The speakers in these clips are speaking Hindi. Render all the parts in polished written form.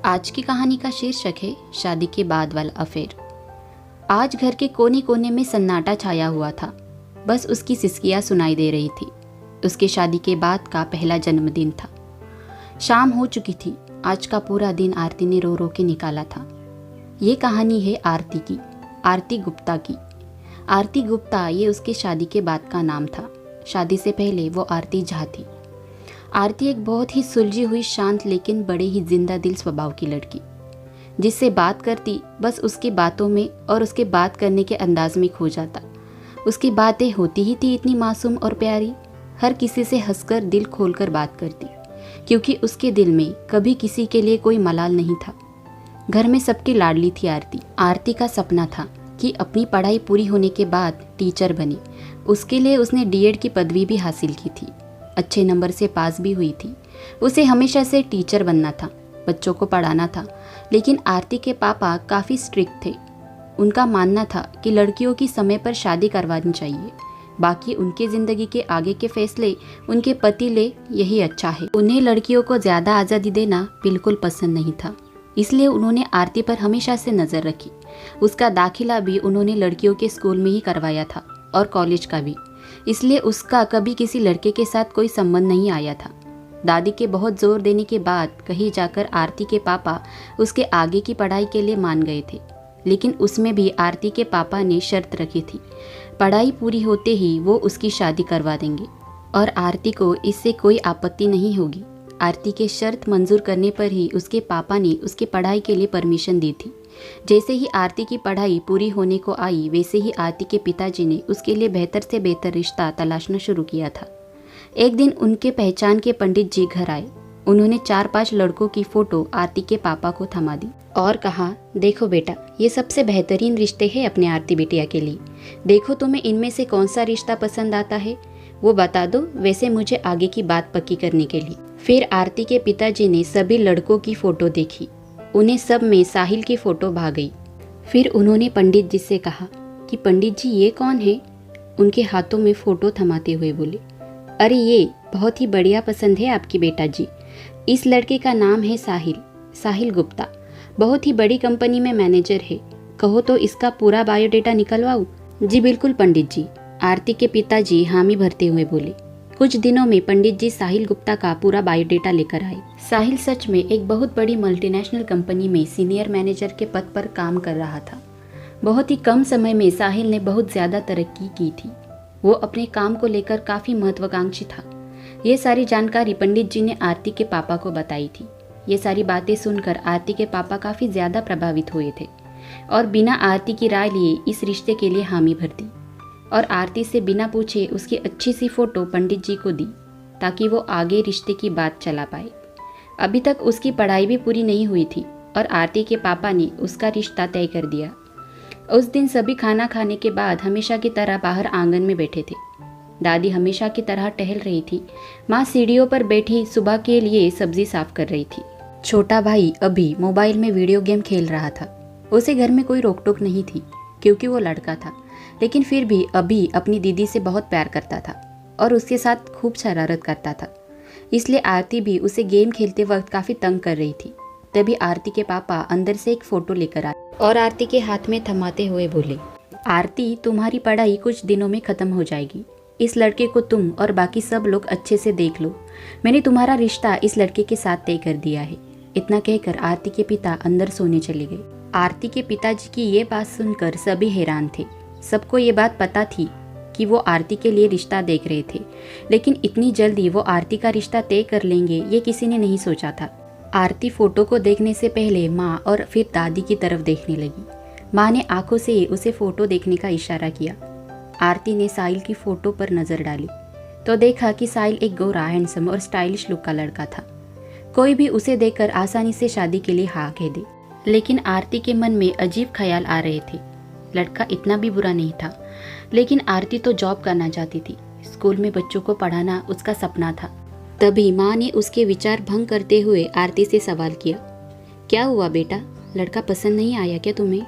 आज की कहानी का शीर्षक है शादी के बाद वाला अफेयर। आज घर के कोने कोने में सन्नाटा छाया हुआ था। बस उसकी सिसकियां सुनाई दे रही थी। उसके शादी के बाद का पहला जन्मदिन था। शाम हो चुकी थी। आज का पूरा दिन आरती ने रो रो के निकाला था। ये कहानी है आरती की, आरती गुप्ता की। आरती गुप्ता ये उसके शादी के बाद का नाम था। शादी से पहले वो आरती झा थी। आरती एक बहुत ही सुलझी हुई, शांत लेकिन बड़े ही जिंदा दिल स्वभाव की लड़की, जिससे बात करती बस उसकी बातों में और उसके बात करने के अंदाज में खो जाता। उसकी बातें होती ही थी इतनी मासूम और प्यारी। हर किसी से हंसकर दिल खोलकर बात करती, क्योंकि उसके दिल में कभी किसी के लिए कोई मलाल नहीं था। घर में सबकी लाडली थी आरती। आरती का सपना था कि अपनी पढ़ाई पूरी होने के बाद टीचर बने। उसके लिए उसने डीएड की पदवी भी हासिल की थी। अच्छे नंबर से पास भी हुई थी। उसे हमेशा से टीचर बनना था, बच्चों को पढ़ाना था। लेकिन आरती के पापा काफ़ी स्ट्रिक्ट थे। उनका मानना था कि लड़कियों की समय पर शादी करवानी चाहिए। बाकी उनके ज़िंदगी के आगे के फैसले उनके पति ले, यही अच्छा है। उन्हें लड़कियों को ज़्यादा आज़ादी देना बिल्कुल पसंद नहीं था। इसलिए उन्होंने आरती पर हमेशा से नज़र रखी। उसका दाखिला भी उन्होंने लड़कियों के स्कूल में ही करवाया था और कॉलेज का भी। इसलिए उसका कभी किसी लड़के के साथ कोई संबंध नहीं आया था। दादी के बहुत जोर देने के बाद कहीं जाकर आरती के पापा उसके आगे की पढ़ाई के लिए मान गए थे। लेकिन उसमें भी आरती के पापा ने शर्त रखी थी, पढ़ाई पूरी होते ही वो उसकी शादी करवा देंगे और आरती को इससे कोई आपत्ति नहीं होगी। आरती के शर्त मंजूर करने पर ही उसके पापा ने उसकी पढ़ाई के लिए परमिशन दी थी। जैसे ही आरती की पढ़ाई पूरी होने को आई, वैसे ही आरती के पिताजी ने उसके लिए बेहतर से बेहतर रिश्ता तलाशना शुरू किया था। एक दिन उनके पहचान के पंडित जी घर आए। उन्होंने 4-5 लड़कों की फोटो आरती के पापा को थमा दी और कहा, देखो बेटा, ये सबसे बेहतरीन रिश्ते हैं अपने आरती बिटिया के लिए। देखो तुम्हें इनमें से कौन सा रिश्ता पसंद आता है वो बता दो, वैसे मुझे आगे की बात पक्की करने के लिए। फिर आरती के पिताजी ने सभी लड़कों की फोटो देखी। उन्हें सब में साहिल की फोटो भा गई। फिर उन्होंने पंडित जी से कहा कि पंडित जी ये कौन है? उनके हाथों में फ़ोटो थमाते हुए बोले, अरे ये बहुत ही बढ़िया पसंद है आपकी बेटा जी। इस लड़के का नाम है साहिल, साहिल गुप्ता। बहुत ही बड़ी कंपनी में मैनेजर है। कहो तो इसका पूरा बायोडेटा निकलवाऊं? जी बिल्कुल पंडित जी, आरती के पिताजी हामी भरते हुए बोले। कुछ दिनों में पंडित जी साहिल गुप्ता का पूरा बायोडेटा लेकर आए। साहिल सच में एक बहुत बड़ी मल्टीनेशनल कंपनी में सीनियर मैनेजर के पद पर काम कर रहा था। बहुत ही कम समय में साहिल ने बहुत ज़्यादा तरक्की की थी। वो अपने काम को लेकर काफ़ी महत्वाकांक्षी था। ये सारी जानकारी पंडित जी ने आरती के पापा को बताई थी। ये सारी बातें सुनकर आरती के पापा काफ़ी ज़्यादा प्रभावित हुए थे और बिना आरती की राय लिए इस रिश्ते के लिए हामी भर दी और आरती से बिना पूछे उसकी अच्छी सी फोटो पंडित जी को दी, ताकि वो आगे रिश्ते की बात चला पाए। अभी तक उसकी पढ़ाई भी पूरी नहीं हुई थी और आरती के पापा ने उसका रिश्ता तय कर दिया। उस दिन सभी खाना खाने के बाद हमेशा की तरह बाहर आंगन में बैठे थे। दादी हमेशा की तरह टहल रही थी। माँ सीढ़ियों पर बैठी सुबह के लिए सब्जी साफ कर रही थी। छोटा भाई अभी मोबाइल में वीडियो गेम खेल रहा था। उसे घर में कोई रोक टोक नहीं थी क्योंकि वो लड़का था, लेकिन फिर भी अभी अपनी दीदी से बहुत प्यार करता था और उसके साथ खूब शरारत करता था। इसलिए आरती भी उसे गेम खेलते वक्त काफ़ी तंग कर रही थी। तभी आरती के पापा अंदर से एक फ़ोटो लेकर आए और आरती के हाथ में थमाते हुए बोले, आरती तुम्हारी पढ़ाई कुछ दिनों में ख़त्म हो जाएगी। इस लड़के को तुम और बाकी सब लोग अच्छे से देख लो। मैंने तुम्हारा रिश्ता इस लड़के के साथ तय कर दिया है। इतना कहकर आरती के पिता अंदर सोने चले गए। आरती के पिताजी की ये बात सुनकर सभी हैरान थे। सबको ये बात पता थी कि वो आरती के लिए रिश्ता देख रहे थे, लेकिन इतनी जल्दी वो आरती का रिश्ता तय कर लेंगे ये किसी ने नहीं सोचा था। आरती फोटो को देखने से पहले माँ और फिर दादी की तरफ देखने लगी। माँ ने आंखों से उसे फोटो देखने का इशारा किया। आरती ने साहिल की फोटो पर नज़र डाली तो देखा कि साहिल एक गोरा, हैंडसम और स्टाइलिश लुक का लड़का था। कोई भी उसे देखकर आसानी से शादी के लिए हाँ कह दे। लेकिन आरती के मन में अजीब ख्याल आ रहे थे। लड़का इतना भी बुरा नहीं था, लेकिन आरती तो जॉब करना चाहती थी। स्कूल में बच्चों को पढ़ाना उसका सपना था। तभी माँ ने उसके विचार भंग करते हुए आरती से सवाल किया, क्या हुआ बेटा, लड़का पसंद नहीं आया क्या तुम्हें?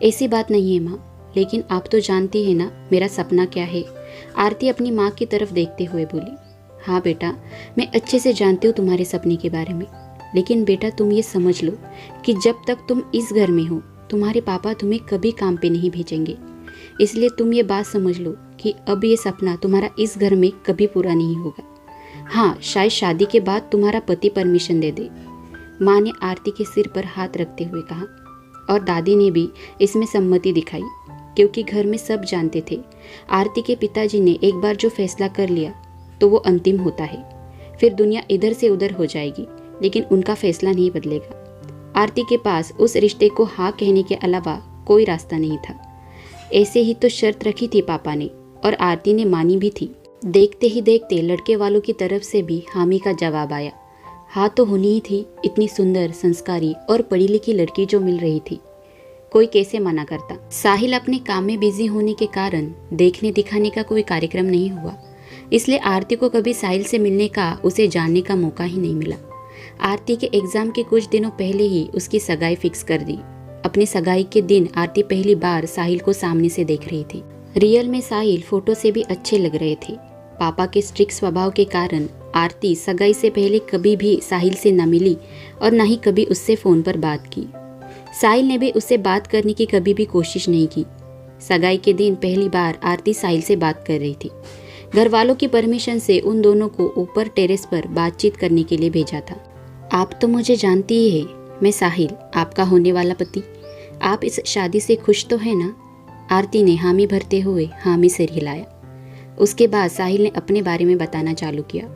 ऐसी बात नहीं है माँ, लेकिन आप तो जानती है ना मेरा सपना क्या है। आरती अपनी माँ की तरफ देखते हुए बोली, हाँ बेटा, मैं अच्छे से जानती हूँ तुम्हारे सपने के बारे में, लेकिन बेटा तुम ये समझ लो कि जब तक तुम इस घर में हो तुम्हारे पापा तुम्हें कभी काम पे नहीं भेजेंगे। इसलिए तुम ये बात समझ लो कि अब ये सपना तुम्हारा इस घर में कभी पूरा नहीं होगा। हाँ, शायद शादी के बाद तुम्हारा पति परमिशन दे दे। माँ ने आरती के सिर पर हाथ रखते हुए कहा। और दादी ने भी इसमें सम्मति दिखाई, क्योंकि घर में सब जानते थे आरती के पिताजी ने एक बार जो फैसला कर लिया तो वो अंतिम होता है। फिर दुनिया इधर से उधर हो जाएगी, लेकिन उनका फैसला नहीं बदलेगा। आरती के पास उस रिश्ते को हाँ कहने के अलावा कोई रास्ता नहीं था। ऐसे ही तो शर्त रखी थी पापा ने, और आरती ने मानी भी थी। देखते ही देखते लड़के वालों की तरफ से भी हामी का जवाब आया। हाँ तो होनी ही थी, इतनी सुंदर, संस्कारी और पढ़ी लिखी लड़की जो मिल रही थी, कोई कैसे मना करता। साहिल अपने काम में बिजी होने के कारण देखने दिखाने का कोई कार्यक्रम नहीं हुआ, इसलिए आरती को कभी साहिल से मिलने का, उसे जानने का मौका ही नहीं मिला। आरती के एग्जाम के कुछ दिनों पहले ही उसकी सगाई फिक्स कर दी। अपनी सगाई के दिन आरती पहली बार साहिल को सामने से देख रही थी। रियल में साहिल फोटो से भी अच्छे लग रहे थे। पापा के स्ट्रिक्ट स्वभाव के कारण आरती सगाई से पहले कभी भी साहिल से न मिली और न ही कभी उससे फ़ोन पर बात की। साहिल ने भी उससे बात करने की कभी भी कोशिश नहीं की। सगाई के दिन पहली बार आरती साहिल से बात कर रही थी। घर वालों की परमिशन से उन दोनों को ऊपर टेरेस पर बातचीत करने के लिए भेजा था। आप तो मुझे जानती ही है, मैं साहिल, आपका होने वाला पति। आप इस शादी से खुश तो है ना? आरती ने हामी भरते हुए हामी सिर हिलाया। उसके बाद साहिल ने अपने बारे में बताना चालू किया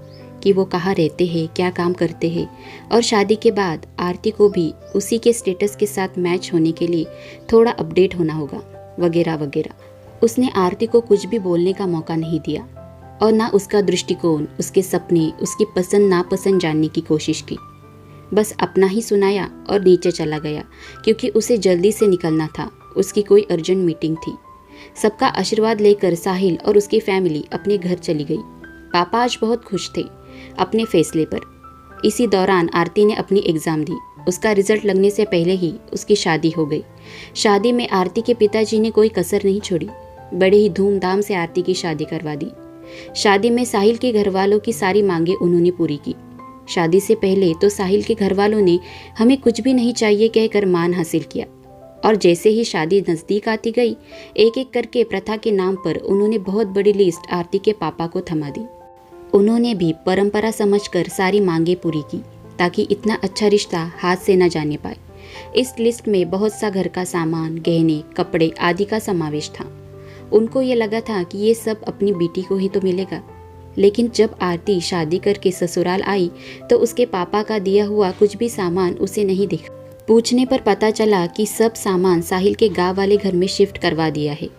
कि वो कहाँ रहते हैं, क्या काम करते हैं, और शादी के बाद आरती को भी उसी के स्टेटस के साथ मैच होने के लिए थोड़ा अपडेट होना होगा, वगैरह वगैरह। उसने आरती को कुछ भी बोलने का मौका नहीं दिया और ना उसका दृष्टिकोण, उसके सपने, उसकी पसंद नापसंद जानने की कोशिश की। बस अपना ही सुनाया और नीचे चला गया, क्योंकि उसे जल्दी से निकलना था। उसकी कोई अर्जेंट मीटिंग थी। सबका आशीर्वाद लेकर साहिल और उसकी फैमिली अपने घर चली गई। पापा आज बहुत खुश थे अपने फैसले पर। इसी दौरान आरती ने अपनी एग्ज़ाम दी। उसका रिजल्ट लगने से पहले ही उसकी शादी हो गई। शादी में आरती के पिताजी ने कोई कसर नहीं छोड़ी। बड़े ही धूमधाम से आरती की शादी करवा दी। शादी में साहिल के घर वालों की सारी मांगें उन्होंने पूरी की। शादी से पहले तो साहिल के घर वालों ने हमें कुछ भी नहीं चाहिए कहकर मान हासिल किया, और जैसे ही शादी नज़दीक आती गई, एक एक करके प्रथा के नाम पर उन्होंने बहुत बड़ी लिस्ट आरती के पापा को थमा दी। उन्होंने भी परंपरा समझकर सारी मांगें पूरी की, ताकि इतना अच्छा रिश्ता हाथ से न जाने पाए। इस लिस्ट में बहुत सा घर का सामान, गहने, कपड़े आदि का समावेश था। उनको ये लगा था कि ये सब अपनी बेटी को ही तो मिलेगा, लेकिन जब आरती शादी करके ससुराल आई तो उसके पापा का दिया हुआ कुछ भी सामान उसे नहीं दिखा। पूछने पर पता चला कि सब सामान साहिल के गांव वाले घर में शिफ्ट करवा दिया है,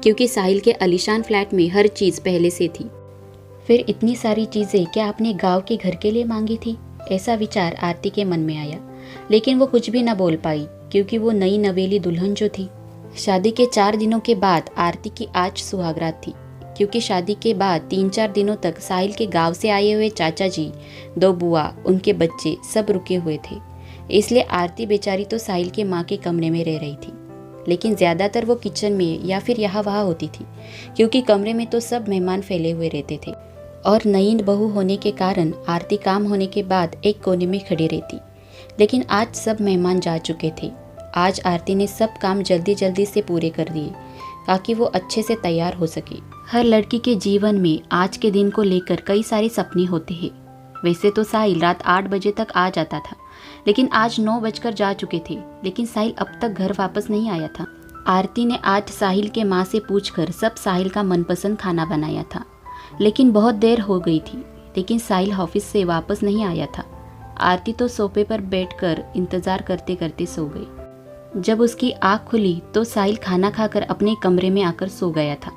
क्योंकि साहिल के आलीशान फ्लैट में हर चीज़ पहले से थी। फिर इतनी सारी चीज़ें क्या अपने गांव के घर के लिए मांगी थी? ऐसा विचार आरती के मन में आया, लेकिन वो कुछ भी न बोल पाई, क्योंकि वो नई नवेली दुल्हन जो थी। शादी के 4 दिनों के बाद आरती की आज सुहागरात थी, क्योंकि शादी के बाद 3-4 दिनों तक साहिल के गांव से आए हुए चाचा जी, 2 बुआ, उनके बच्चे सब रुके हुए थे। इसलिए आरती बेचारी तो साहिल के माँ के कमरे में रह रही थी, लेकिन ज़्यादातर वो किचन में या फिर यहाँ वहाँ होती थी, क्योंकि कमरे में तो सब मेहमान फैले हुए रहते थे। और नई बहू होने के कारण आरती काम होने के बाद एक कोने में खड़ी रहती। लेकिन आज सब मेहमान जा चुके थे। आज आरती ने सब काम जल्दी जल्दी से पूरे कर दिए, ताकि वो अच्छे से तैयार हो सके। हर लड़की के जीवन में आज के दिन को लेकर कई सारे सपने होते हैं। वैसे तो साहिल रात 8 बजे तक आ जाता था, लेकिन आज 9 बजकर जा चुके थे, लेकिन साहिल अब तक घर वापस नहीं आया था। आरती ने आज साहिल के माँ से पूछकर सब साहिल का मनपसंद खाना बनाया था, लेकिन बहुत देर हो गई थी, लेकिन साहिल ऑफिस से वापस नहीं आया था। आरती तो सोफे पर बैठकर इंतज़ार करते करते सो गई। जब उसकी आँख खुली तो साहिल खाना खाकर अपने कमरे में आकर सो गया था।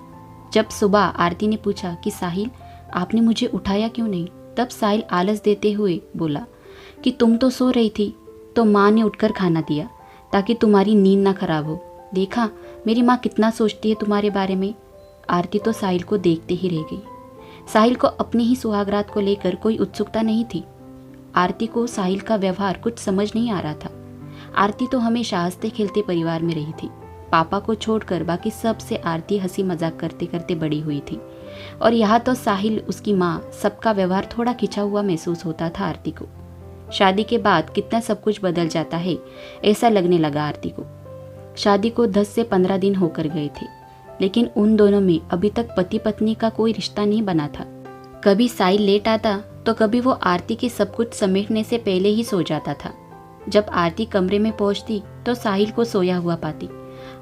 जब सुबह आरती ने पूछा कि साहिल, आपने मुझे उठाया क्यों नहीं, तब साहिल आलस देते हुए बोला कि तुम तो सो रही थी, तो माँ ने उठकर खाना दिया ताकि तुम्हारी नींद ना खराब हो। देखा मेरी माँ कितना सोचती है तुम्हारे बारे में। आरती तो साहिल को देखते ही रह गई। साहिल को अपनी ही सुहागरात को लेकर कोई उत्सुकता नहीं थी। आरती को साहिल का व्यवहार कुछ समझ नहीं आ रहा था। आरती तो हमेशा हंसते खेलते परिवार में रही थी। पापा को छोड़कर बाकी सब से आरती हंसी मजाक करते करते बड़ी हुई थी, और यहाँ तो साहिल, उसकी माँ, सबका व्यवहार थोड़ा खिंचा हुआ महसूस होता था आरती को। शादी के बाद कितना सब कुछ बदल जाता है, ऐसा लगने लगा आरती को। शादी को 10 से 15 दिन होकर गए थे, लेकिन उन दोनों में अभी तक पति पत्नी का कोई रिश्ता नहीं बना था। कभी साहिल लेट आता तो कभी वो आरती के सब कुछ समेटने से पहले ही सो जाता था। जब आरती कमरे में पहुंचती तो साहिल को सोया हुआ पाती।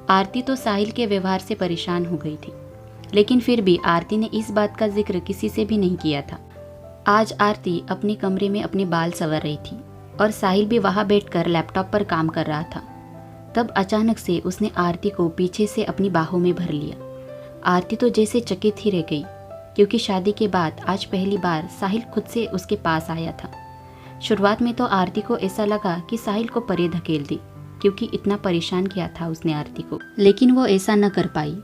आरती तो साहिल के व्यवहार से परेशान हो गई थी, लेकिन फिर भी आरती ने इस बात का जिक्र किसी से भी नहीं किया था। आज आरती अपने कमरे में अपने बाल संवर रही थी और साहिल भी वहाँ बैठकर लैपटॉप पर काम कर रहा था। तब अचानक से उसने आरती को पीछे से अपनी बाहों में भर लिया। आरती तो जैसे चकित ही रह गई, क्योंकि शादी के बाद आज पहली बार साहिल खुद से उसके पास आया था। शुरुआत में तो आरती को ऐसा लगा कि साहिल को परे धकेल दी, क्योंकि इतना परेशान किया था उसने आरती को। लेकिन वो ऐसा न कर पाई,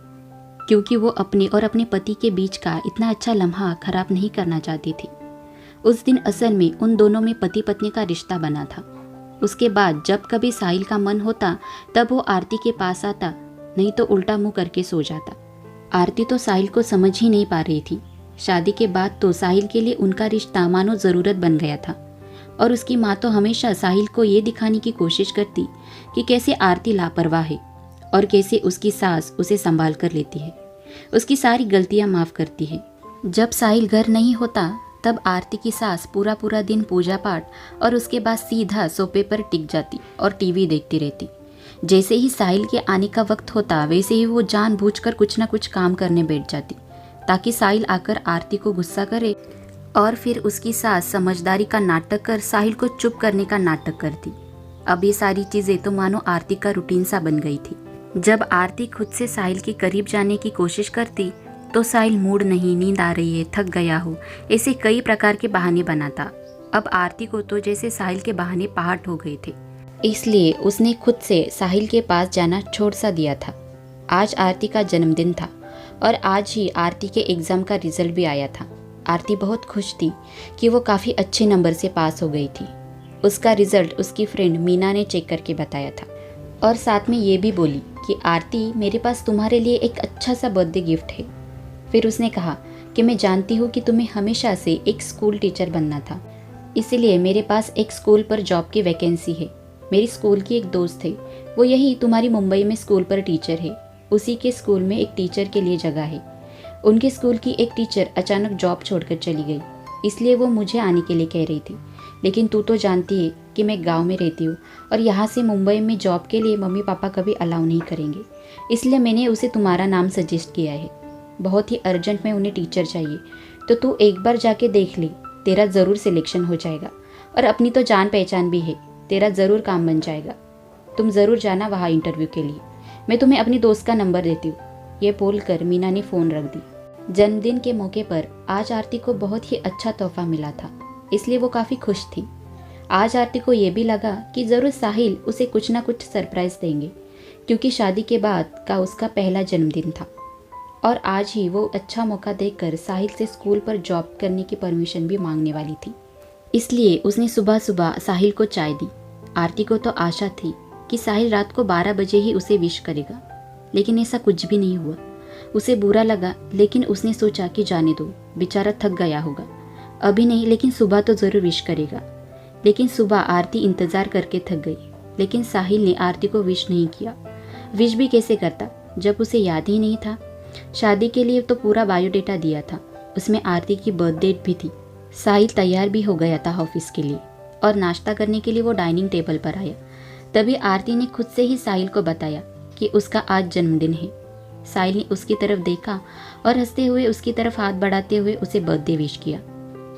क्योंकि वो अपने और अपने पति के बीच का इतना अच्छा लम्हा खराब नहीं करना चाहती थी। उस दिन असल में उन दोनों में पति पत्नी का रिश्ता बना था। उसके बाद जब कभी साहिल का मन होता तब वो आरती के पास आता, नहीं तो उल्टा मुंह करके सो जाता। आरती तो साहिल को समझ ही नहीं पा रही थी। शादी के बाद तो साहिल के लिए उनका रिश्ता मानो ज़रूरत बन गया था, और उसकी माँ तो हमेशा साहिल को ये दिखाने की कोशिश करती कि कैसे आरती लापरवाह है और कैसे उसकी सास उसे संभाल कर लेती है, उसकी सारी गलतियाँ माफ़ करती है। जब साहिल घर नहीं होता तब आरती की सास पूरा पूरा दिन पूजा पाठ और उसके बाद सीधा सोफे पर टिक जाती और टीवी देखती रहती। जैसे ही साहिल के आने का वक्त होता वैसे ही वो जानबूझकर कुछ ना कुछ काम करने बैठ जाती, ताकि साहिल आकर आरती को गुस्सा करे और फिर उसकी सास समझदारी का नाटक कर साहिल को चुप करने का नाटक करती। अब ये सारी चीज़ें तो मानो आरती का रूटीन सा बन गई थी। जब आरती खुद से साहिल के करीब जाने की कोशिश करती तो साहिल मूड नहीं, नींद आ रही है, थक गया हो, ऐसे कई प्रकार के बहाने बनाता। अब आरती को तो जैसे साहिल के बहाने पहाड़ हो गए थे, इसलिए उसने खुद से साहिल के पास जाना छोड़ सा दिया था। आज आरती का जन्मदिन था और आज ही आरती के एग्ज़ाम का रिजल्ट भी आया था। आरती बहुत खुश थी कि वो काफ़ी अच्छे नंबर से पास हो गई थी। उसका रिजल्ट उसकी फ्रेंड मीना ने चेक करके बताया था और साथ में ये भी बोली कि आरती, मेरे पास तुम्हारे लिए एक अच्छा सा बर्थडे गिफ्ट है। फिर उसने कहा कि मैं जानती हूँ कि तुम्हें हमेशा से एक स्कूल टीचर बनना था, इसीलिए मेरे पास एक स्कूल पर जॉब की वैकेंसी है। मेरी स्कूल की एक दोस्त है, वो यही तुम्हारी मुंबई में स्कूल पर टीचर है। उसी के स्कूल में एक टीचर के लिए जगह है। उनके स्कूल की एक टीचर अचानक जॉब छोड़कर चली गई, इसलिए वो मुझे आने के लिए कह रही थी। लेकिन तू तो जानती है कि मैं गांव में रहती हूँ और यहाँ से मुंबई में जॉब के लिए मम्मी पापा कभी अलाउ नहीं करेंगे, इसलिए मैंने उसे तुम्हारा नाम सजेस्ट किया है। बहुत ही अर्जेंट में उन्हें टीचर चाहिए, तो तू एक बार जाके देख ले, तेरा ज़रूर सिलेक्शन हो जाएगा। और अपनी तो जान पहचान भी है, तेरा ज़रूर काम बन जाएगा। तुम ज़रूर जाना वहाँ इंटरव्यू के लिए। मैं तुम्हें अपनी दोस्त का नंबर देती हूँ। ये बोलकर मीना ने फ़ोन रख दी। जन्मदिन के मौके पर आज आरती को बहुत ही अच्छा तोहफा मिला था, इसलिए वो काफ़ी खुश थी। आज आरती को ये भी लगा कि ज़रूर साहिल उसे कुछ ना कुछ सरप्राइज़ देंगे, क्योंकि शादी के बाद का उसका पहला जन्मदिन था और आज ही वो अच्छा मौका देखकर साहिल से स्कूल पर जॉब करने की परमिशन भी मांगने वाली थी। इसलिए उसने सुबह सुबह साहिल को चाय दी। आरती को तो आशा थी कि साहिल रात को 12 बजे ही उसे विश करेगा, लेकिन ऐसा कुछ भी नहीं हुआ। उसे बुरा लगा, लेकिन उसने सोचा कि जाने दो, बेचारा थक गया होगा, अभी नहीं लेकिन सुबह तो ज़रूर विश करेगा। लेकिन सुबह आरती इंतज़ार करके थक गई, लेकिन साहिल ने आरती को विश नहीं किया। विश भी कैसे करता जब उसे याद ही नहीं था। शादी के लिए तो पूरा बायोडेटा दिया था, उसमें आरती की बर्थ डेट भी थी। साहिल तैयार भी हो गया था ऑफिस के लिए और नाश्ता करने के लिए वो डाइनिंग टेबल पर आया। तभी आरती ने खुद से ही साहिल को बताया कि उसका आज जन्मदिन है। साहिल ने उसकी तरफ देखा और हंसते हुए उसकी तरफ हाथ बढ़ाते हुए उसे बर्थडे विश किया,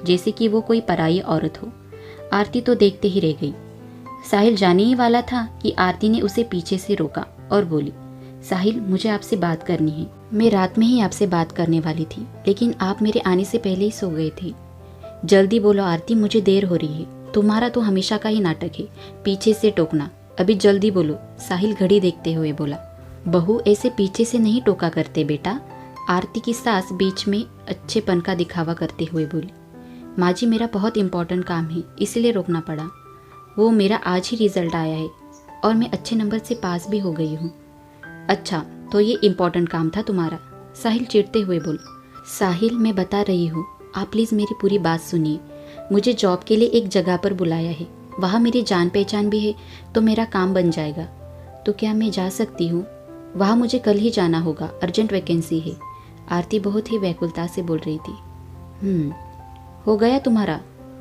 जैसे कि वो कोई पराई औरत हो। आरती तो देखते ही रह गई। साहिल जाने ही वाला था कि आरती ने उसे पीछे से रोका और बोली, साहिल, मुझे आपसे बात करनी है। मैं रात में ही आपसे बात करने वाली थी, लेकिन आप मेरे आने से पहले ही सो गए थे। जल्दी बोलो आरती, मुझे देर हो रही है। तुम्हारा तो हमेशा का ही नाटक है, पीछे से टोकना। अभी जल्दी बोलो, साहिल घड़ी देखते हुए बोला। बहू ऐसे पीछे से नहीं टोका करते बेटा, आरती की सास बीच में अच्छेपन का दिखावा करते हुए बोली। माँ जी, मेरा बहुत इंपॉर्टेंट काम है, इसलिए रोकना पड़ा। वो मेरा आज ही रिजल्ट आया है और मैं अच्छे नंबर से पास भी हो गई हूँ। अच्छा, तो ये इम्पोर्टेंट काम था तुम्हारा, साहिल चिढ़ते हुए बोला। साहिल, मैं बता रही हूँ, आप प्लीज़ मेरी पूरी बात सुनिए। मुझे जॉब के लिए एक जगह पर बुलाया है, वहाँ मेरी जान पहचान भी है, तो मेरा काम बन जाएगा। तो क्या मैं जा सकती हूँ? वहाँ मुझे कल ही जाना होगा, अर्जेंट वैकेंसी है। आरती बहुत ही व्याकुलता से बोल रही थी। हो गया तुम्हारा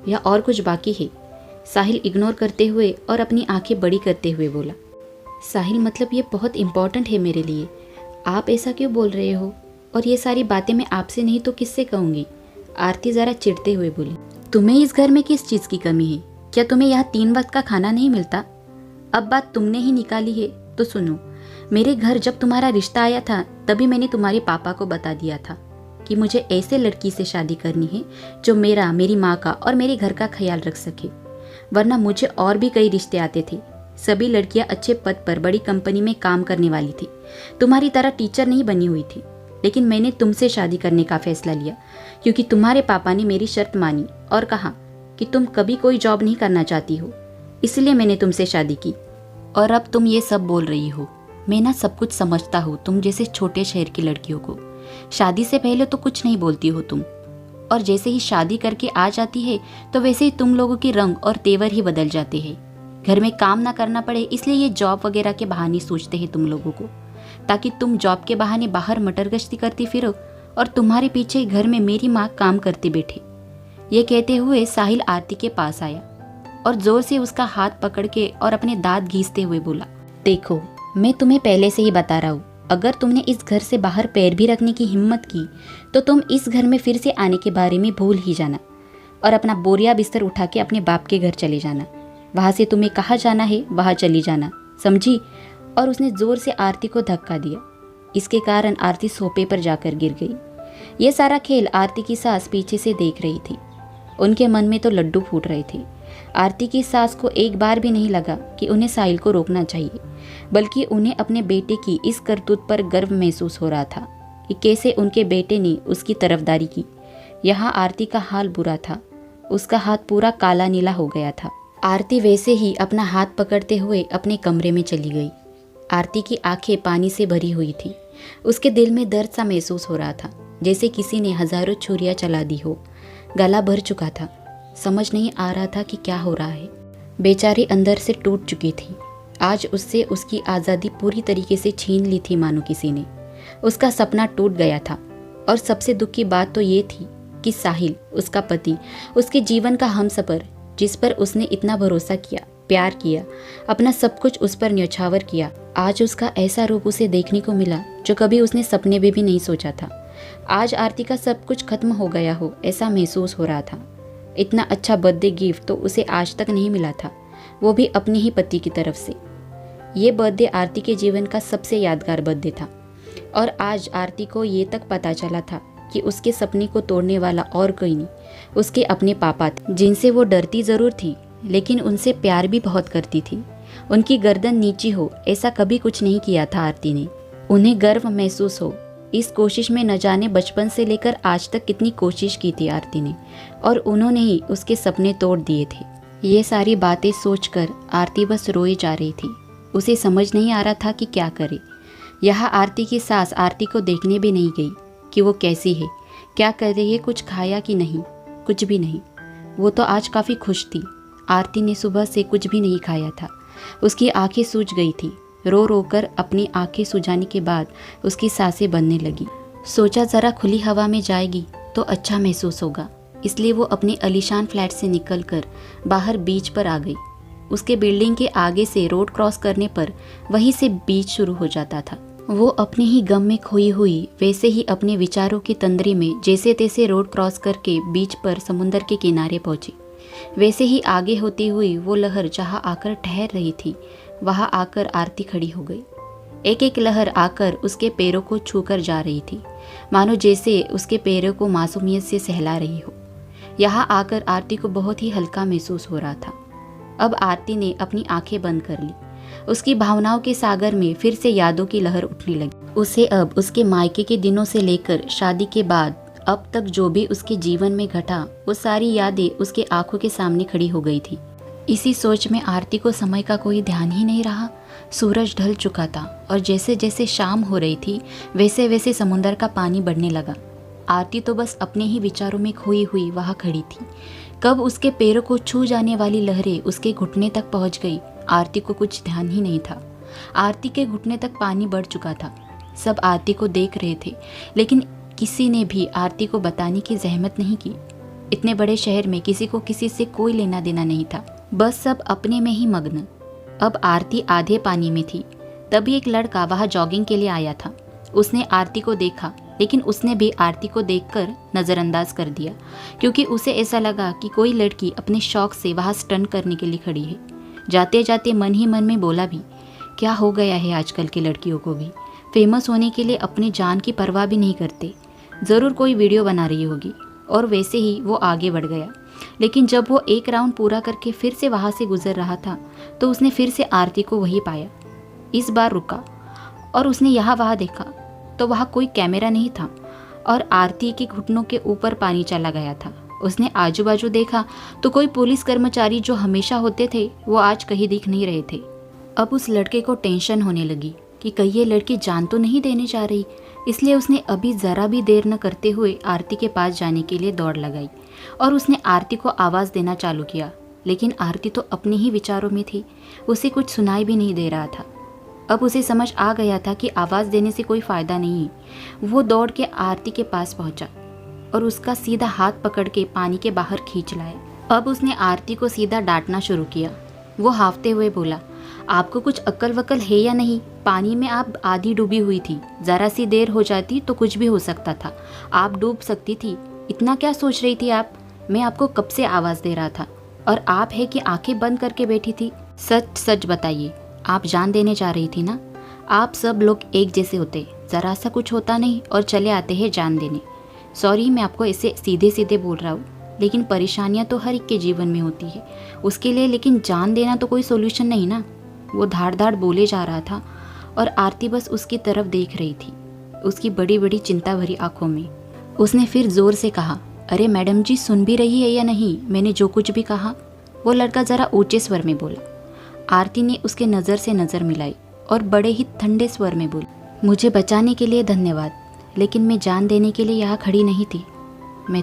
या और कुछ बाकी है? साहिल इग्नोर करते हुए और अपनी आंखें बड़ी करते हुए बोला। साहिल, मतलब ये बहुत इम्पॉर्टेंट है मेरे लिए, आप ऐसा क्यों बोल रहे हो? और ये सारी बातें मैं आपसे नहीं तो किससे कहूँगी? आरती ज़रा चिढ़ते हुए बोली। तुम्हें इस घर में किस चीज़ की कमी है? क्या तुम्हें यहाँ 3 वक्त का खाना नहीं मिलता? अब बात तुमने ही निकाली है तो सुनो, मेरे घर जब तुम्हारा रिश्ता आया था तभी मैंने तुम्हारे पापा को बता दिया था कि मुझे ऐसे लड़की से शादी करनी है जो मेरा, मेरी माँ का और मेरे घर का ख्याल रख सके। वरना मुझे और भी कई रिश्ते आते थे, सभी लड़कियां अच्छे पद पर बड़ी कंपनी में काम करने वाली थी, तुम्हारी तरह टीचर नहीं बनी हुई थी। लेकिन मैंने तुमसे शादी करने का फैसला लिया क्योंकि तुम्हारे पापा ने मेरी शर्त मानी और कहा कि तुम कभी कोई जॉब नहीं करना चाहती हो, इसलिए मैंने तुमसे शादी की। और अब तुम ये सब बोल रही हो। मैं ना सब कुछ समझता हूँ, तुम जैसे छोटे शहर की लड़कियों को शादी से पहले तो कुछ नहीं बोलती हो तुम, और जैसे ही शादी करके आ जाती है तो वैसे ही तुम लोगों के रंग और तेवर ही बदल जाते हैं। घर में काम ना करना पड़े इसलिए ये जॉब वगैरह के बहाने सोचते हैं तुम लोगों को, ताकि तुम जॉब के बहाने बाहर मटर गश्ती करती फिरो और तुम्हारे पीछे घर में मेरी माँ काम करती बैठे। ये कहते हुए साहिल आरती के पास आया और जोर से उसका हाथ पकड़ के और अपने दांत घींचते हुए बोला, देखो मैं तुम्हें पहले से ही बता रहा हूँ, अगर तुमने इस घर से बाहर पैर भी रखने की हिम्मत की तो तुम इस घर में फिर से आने के बारे में भूल ही जाना और अपना बोरिया बिस्तर उठा के अपने बाप के घर चले जाना। वहाँ से तुम्हें कहाँ जाना है वहाँ चली जाना, समझी? और उसने जोर से आरती को धक्का दिया। इसके कारण आरती सोफे पर जाकर गिर गई। ये सारा खेल आरती की सास पीछे से देख रही थी। उनके मन में तो लड्डू फूट रहे थे। आरती की सास को एक बार भी नहीं लगा कि उन्हें साहिल को रोकना चाहिए, बल्कि उन्हें अपने बेटे की इस करतूत पर गर्व महसूस हो रहा था कि कैसे उनके बेटे ने उसकी तरफदारी की। यहाँ आरती का हाल बुरा था, उसका हाथ पूरा काला नीला हो गया था। आरती वैसे ही अपना हाथ पकड़ते हुए अपने कमरे में चली गई। आरती की आंखें पानी से भरी हुई थी। उसके दिल में दर्द सा महसूस हो रहा था, जैसे किसी ने हजारों छुरियां चला दी हो। गला भर चुका था, समझ नहीं आ रहा था कि क्या हो रहा है। बेचारी अंदर से टूट चुकी थी। आज उससे उसकी आज़ादी पूरी तरीके से छीन ली थी मानो किसी ने। उसका सपना टूट गया था और सबसे दुख की बात तो ये थी कि साहिल, उसका पति, उसके जीवन का हमसफर, जिस पर उसने इतना भरोसा किया, प्यार किया, अपना सब कुछ उस पर न्यौछावर किया, आज उसका ऐसा रूप उसे देखने को मिला जो कभी उसने सपने में भी नहीं सोचा था। आज आरती का सब कुछ खत्म हो गया हो ऐसा महसूस हो रहा था। इतना अच्छा बर्थडे गिफ्ट तो उसे आज तक नहीं मिला था, वो भी अपने ही पति की तरफ से। ये बर्थडे आरती के जीवन का सबसे यादगार बर्थडे था और आज आरती को ये तक पता चला था कि उसके सपने को तोड़ने वाला और कोई नहीं, उसके अपने पापा थे, जिनसे वो डरती ज़रूर थी लेकिन उनसे प्यार भी बहुत करती थी। उनकी गर्दन नीची हो ऐसा कभी कुछ नहीं किया था आरती ने। उन्हें गर्व महसूस हो, इस कोशिश में न जाने बचपन से लेकर आज तक कितनी कोशिश की थी आरती ने, और उन्होंने ही उसके सपने तोड़ दिए थे। ये सारी बातें सोचकर आरती बस रोए जा रही थी। उसे समझ नहीं आ रहा था कि क्या करे। यहाँ आरती की सास आरती को देखने भी नहीं गई कि वो कैसी है, क्या कर रही है, कुछ खाया कि नहीं, कुछ भी नहीं। वो तो आज काफ़ी खुश थी। आरती ने सुबह से कुछ भी नहीं खाया था। उसकी आंखें सूज गई थी। रो रो कर अपनी आंखें सुझाने के बाद उसकी सांसें बनने लगी। सोचा ज़रा खुली हवा में जाएगी तो अच्छा महसूस होगा, इसलिए वो अपने आलीशान फ्लैट से निकलकर बाहर बीच पर आ गई। उसके बिल्डिंग के आगे से रोड क्रॉस करने पर वहीं से बीच शुरू हो जाता था। वो अपने ही गम में खोई हुई वैसे ही अपने विचारों की तंद्री में जैसे तैसे रोड क्रॉस करके बीच पर समुंदर के किनारे पहुंची। वैसे ही आगे होती हुई वो लहर जहाँ आकर ठहर रही थी वहाँ आकर आरती खड़ी हो गई। एक एक लहर आकर उसके पैरों को छूकर जा रही थी, मानो जैसे उसके पैरों को मासूमियत से सहला रही हो। यहाँ आकर आरती को बहुत ही हल्का महसूस हो रहा था। अब आरती ने अपनी आंखें बंद कर ली। उसकी भावनाओं के सागर में फिर से यादों की लहर उठने लगी। उसे अब उसके मायके के दिनों से लेकर शादी के बाद अब तक जो भी उसके जीवन में घटा वो सारी यादें उसके आंखों के सामने खड़ी हो गई थी। इसी सोच में आरती को समय का कोई ध्यान ही नहीं रहा। सूरज ढल चुका था और जैसे जैसे शाम हो रही थी वैसे वैसे समुंदर का पानी बढ़ने लगा। आरती तो बस अपने ही विचारों में खोई हुई वहाँ खड़ी थी। कब उसके पैरों को छू जाने वाली लहरें उसके घुटने तक पहुंच गई, आरती को कुछ ध्यान ही नहीं था। आरती के घुटने तक पानी बढ़ चुका था। सब आरती को देख रहे थे, लेकिन किसी ने भी आरती को बताने की जहमत नहीं की। इतने बड़े शहर में किसी को किसी से कोई लेना देना नहीं था, बस सब अपने में ही मग्न। अब आरती आधे पानी में थी। तभी एक लड़का वहाँ जॉगिंग के लिए आया था। उसने आरती को देखा, लेकिन उसने भी आरती को देखकर नज़रअंदाज कर दिया, क्योंकि उसे ऐसा लगा कि कोई लड़की अपने शौक से वहाँ स्टंट करने के लिए खड़ी है। जाते जाते मन ही मन में बोला भी, क्या हो गया है आजकल की लड़कियों को भी, फेमस होने के लिए अपनी जान की परवाह भी नहीं करते। ज़रूर कोई वीडियो बना रही होगी। और वैसे ही वो आगे बढ़ गया। लेकिन जब वो एक राउंड पूरा करके फिर से वहाँ से गुजर रहा था, तो उसने फिर से आरती को वहीं पाया। इस बार रुका और उसने यहाँ वहाँ देखा, तो वहाँ कोई कैमरा नहीं था और आरती के घुटनों के ऊपर पानी चला गया था। उसने आजू बाजू देखा तो कोई पुलिस कर्मचारी जो हमेशा होते थे, वो आज कहीं दिख नहीं रहे थे। अब उस लड़के को टेंशन होने लगी कि कहीं ये लड़की जान तो नहीं देने जा रही, इसलिए उसने अभी ज़रा भी देर न करते हुए आरती के पास जाने के लिए दौड़ लगाई और उसने आरती को आवाज़ देना चालू किया। लेकिन आरती तो अपने ही विचारों में थी, उसे कुछ सुनाई भी नहीं दे रहा था। अब उसे समझ आ गया था कि आवाज़ देने से कोई फ़ायदा नहीं है। वो दौड़ के आरती के पास पहुंचा और उसका सीधा हाथ पकड़ के पानी के बाहर खींच लाया। अब उसने आरती को सीधा डांटना शुरू किया। वो हाफते हुए बोला, आपको कुछ अक्ल वक्ल है या नहीं? पानी में आप आधी डूबी हुई थी, ज़रा सी देर हो जाती तो कुछ भी हो सकता था, आप डूब सकती थी। इतना क्या सोच रही थी आप? मैं आपको कब से आवाज़ दे रहा था और आप है कि आंखें बंद करके बैठी थी। सच सच बताइए, आप जान देने जा रही थी ना? आप सब लोग एक जैसे होते, ज़रा सा कुछ होता नहीं और चले आते हैं जान देने। सॉरी, मैं आपको ऐसे सीधे सीधे बोल रहा हूँ, लेकिन परेशानियाँ तो हर एक के जीवन में होती है उसके लिए, लेकिन जान देना तो कोई सोल्यूशन नहीं ना। वो धाड़ धाड़ बोले जा रहा था और आरती बस उसकी तरफ देख रही थी, उसकी बड़ी बड़ी चिंता भरी आंखों में। उसने फिर जोर से कहा, अरे मैडम जी, सुन भी रही है या नहीं मैंने जो कुछ भी कहा? वो लड़का ज़रा ऊंचे स्वर में बोला। आरती ने उसके नज़र से नज़र मिलाई और बड़े ही ठंडे स्वर में बोली, मुझे बचाने के लिए धन्यवाद, लेकिन मैं जान देने के लिए यहाँ खड़ी नहीं थी। मैं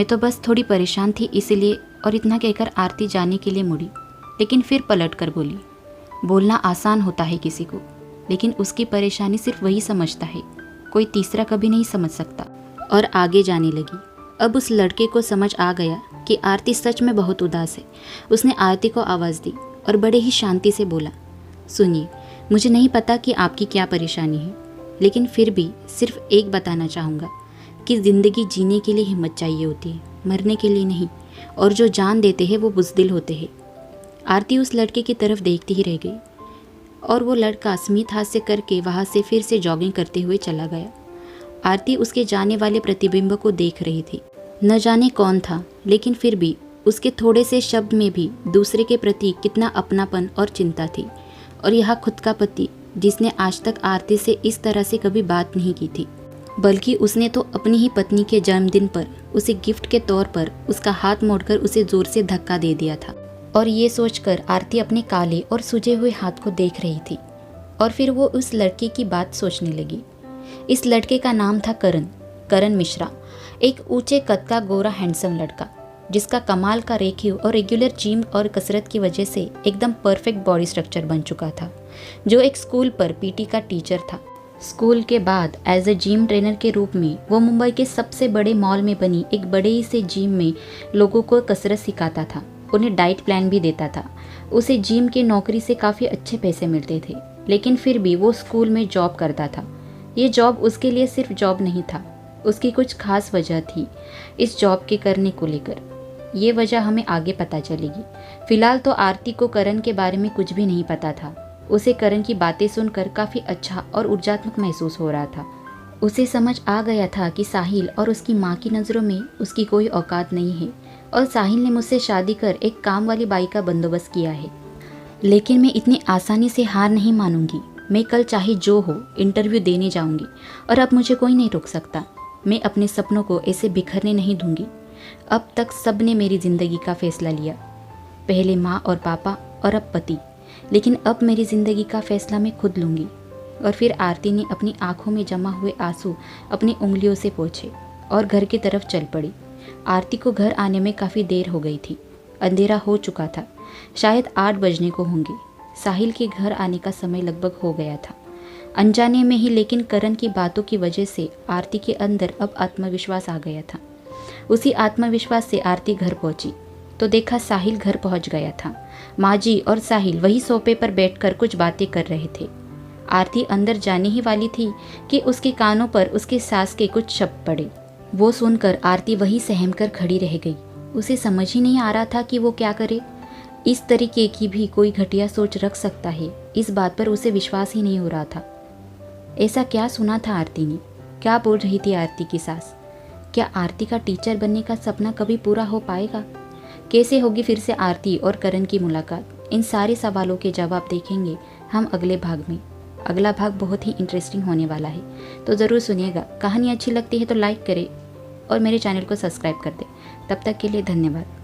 तो बस थोड़ी परेशान थी इसलिए। और इतना कहकर आरती जाने के लिए मुड़ी, लेकिन फिर पलट कर बोली, बोलना आसान होता है किसी को, लेकिन उसकी परेशानी सिर्फ वही समझता है, कोई तीसरा कभी नहीं समझ सकता। और आगे जाने लगी। अब उस लड़के को समझ आ गया कि आरती सच में बहुत उदास है। उसने आरती को आवाज़ दी और बड़े ही शांति से बोला, सुनिए, मुझे नहीं पता कि आपकी क्या परेशानी है, लेकिन फिर भी सिर्फ एक बताना चाहूँगा कि ज़िंदगी जीने के लिए हिम्मत चाहिए होती है, मरने के लिए नहीं। और जो जान देते हैं वो बुज़दिल होते हैं। आरती उस लड़के की तरफ देखती ही रह गई और वो लड़का स्मित हास्य करके वहाँ से फिर से जॉगिंग करते हुए चला गया। आरती उसके जाने वाले प्रतिबिंब को देख रही थी। न जाने कौन था, लेकिन फिर भी उसके थोड़े से शब्द में भी दूसरे के प्रति कितना अपनापन और चिंता थी। और यह खुद का पति, जिसने आज तक आरती से इस तरह से कभी बात नहीं की थी, बल्कि उसने तो अपनी ही पत्नी के जन्मदिन पर उसे गिफ्ट के तौर पर उसका हाथ मोड़कर उसे जोर से धक्का दे दिया था। और ये सोचकर आरती अपने काले और सूजे हुए हाथ को देख रही थी। और फिर वो उस लड़के की बात सोचने लगी। इस लड़के का नाम था करण मिश्रा, एक ऊंचे कद का गोरा हैंडसम लड़का, जिसका कमाल का रेखीव और रेगुलर जिम और कसरत की वजह से एकदम परफेक्ट बॉडी स्ट्रक्चर बन चुका था, जो एक स्कूल पर पीटी का टीचर था। स्कूल के बाद एज ए जिम ट्रेनर के रूप में वो मुंबई के सबसे बड़े मॉल में बनी एक बड़े ही से जिम में लोगों को कसरत सिखाता था, उन्हें डाइट प्लान भी देता था। उसे जिम की नौकरी से काफ़ी अच्छे पैसे मिलते थे, लेकिन फिर भी वो स्कूल में जॉब करता था। ये जॉब उसके लिए सिर्फ जॉब नहीं था, उसकी कुछ खास वजह थी इस जॉब के करने को लेकर। ये वजह हमें आगे पता चलेगी। फिलहाल तो आरती को करण के बारे में कुछ भी नहीं पता था। उसे करण की बातें सुनकर काफ़ी अच्छा और ऊर्जात्मक महसूस हो रहा था। उसे समझ आ गया था कि साहिल और उसकी माँ की नज़रों में उसकी कोई औकात नहीं है और साहिल ने मुझसे शादी कर एक काम वाली बाई का बंदोबस्त किया है। लेकिन मैं इतनी आसानी से हार नहीं मानूंगी। मैं कल चाहे जो हो इंटरव्यू देने जाऊंगी और अब मुझे कोई नहीं रोक सकता। मैं अपने सपनों को ऐसे बिखरने नहीं दूंगी। अब तक सब ने मेरी ज़िंदगी का फैसला लिया, पहले माँ और पापा और अब पति, लेकिन अब मेरी ज़िंदगी का फैसला मैं खुद लूँगी। और फिर आरती ने अपनी आंखों में जमा हुए आंसू अपनी उंगलियों से पोंछे और घर की तरफ चल पड़ी। आरती को घर आने में काफ़ी देर हो गई थी। अंधेरा हो चुका था, शायद 8 बजने को होंगे। साहिल के घर आने का समय लगभग हो गया था। अनजाने में ही लेकिन करण की बातों की वजह से आरती के अंदर अब आत्मविश्वास आ गया था। उसी आत्मविश्वास से आरती घर पहुंची तो देखा साहिल घर पहुंच गया था। माँ जी और साहिल वही सोफे पर बैठकर कुछ बातें कर रहे थे। आरती अंदर जाने ही वाली थी कि उसके कानों पर उसके सास के कुछ शब्द पड़े। वो सुनकर आरती वही सहम कर खड़ी रह गई। उसे समझ ही नहीं आ रहा था कि वो क्या करे। इस तरीके की भी कोई घटिया सोच रख सकता है, इस बात पर उसे विश्वास ही नहीं हो रहा था। ऐसा क्या सुना था आरती ने? क्या बोल रही थी आरती की सास? क्या आरती का टीचर बनने का सपना कभी पूरा हो पाएगा? कैसे होगी फिर से आरती और करण की मुलाकात? इन सारे सवालों के जवाब देखेंगे हम अगले भाग में। अगला भाग बहुत ही इंटरेस्टिंग होने वाला है, तो ज़रूर सुनिएगा। कहानी अच्छी लगती है तो लाइक करें और मेरे चैनल को सब्सक्राइब कर दें। तब तक के लिए धन्यवाद।